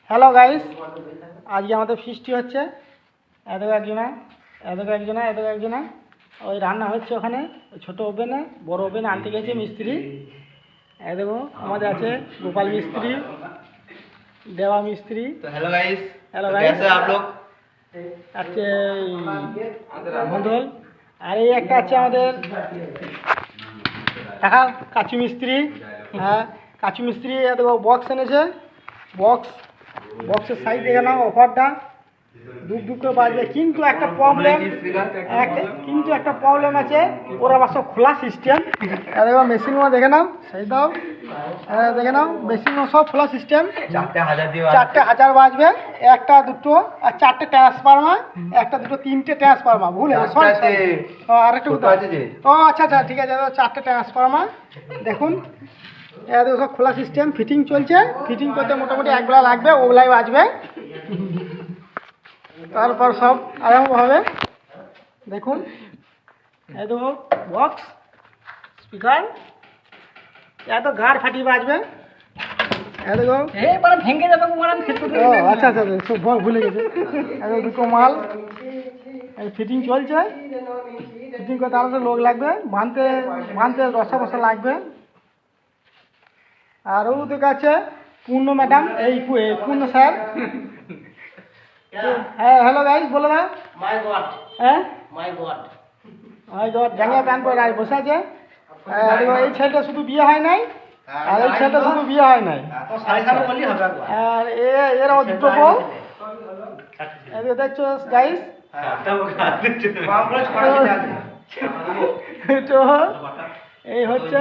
Hello guys, আজকে আমাদের ফিস্টি হচ্ছে। এদিকে একজনা ওই রান্না হচ্ছে ওখানে ছোটো ওভেনে, বড় ওভেনে আনতে গেছে মিস্ত্রি। দেখো আমাদের আছে গোপাল মিস্ত্রি, দেওয়া মিস্ত্রি। हेलो गाइस, हेलो तो गाइस। कैसे आप लोग? আছে মন্ডল, আর এই একটা আছে আমাদের টাকা কাচু মিস্ত্রি। হ্যাঁ, কাচু মিস্ত্রি। দেখো বক্স এনেছে, বক্সের সাইজ দেখে নাও, অফারটা দুঃখ করে বাজবে। কিন্তু একটা প্রবলেম আছে, ওরা আবার সব খোলা সিস্টেম। দেখো মেশিনগুলো দেখে নাও, সেই দাও দেখে নাও, মেশিনগুলো সব খোলা সিস্টেম। 4,000 বাজবে, একটা দুটো আর 4টে ট্রান্সফরমার, একটা দুটো 3টে ট্রান্সফরমার। ভুল হয়েছে, আরেকটু ও আচ্ছা ঠিক আছে। 4টে ট্রান্সফরমার দেখুন, দেখো সব খোলা সিস্টেম। ফিটিং চলছে, ফিটিং করতে মোটামুটি 1 বেলা লাগবে, ওগুলাই বাজবে। তারপর সব আরম্ভ হবে। দেখুন এই দেখো বক্স, স্পিকার, এত গাড় ফাটি বাজবে। দেখো ভেঙে যাবে। আচ্ছা সব ভুলে গেছে। দুটো মাল ফিটিং চলছে। ফিটিং করতে আরো লোক লাগবে, বাঁধতে রসা লাগবে। আর ও দেখাচ্ছে পূর্ণ ম্যাডাম, এই পূর্ণ স্যার। হ্যাঁ হ্যালো গাইস, বলে দাও। মাই গড জাঙ্গিয়া প্যান্ট পরে আর বসে আছে। এই ছেলেটা শুধু বিয়ে হয় নাই, আর এই ছেলেটা শুধু বিয়ে হয় নাই। আর এরা দুটো বউ দেখছো গাইস। তো এই হচ্ছে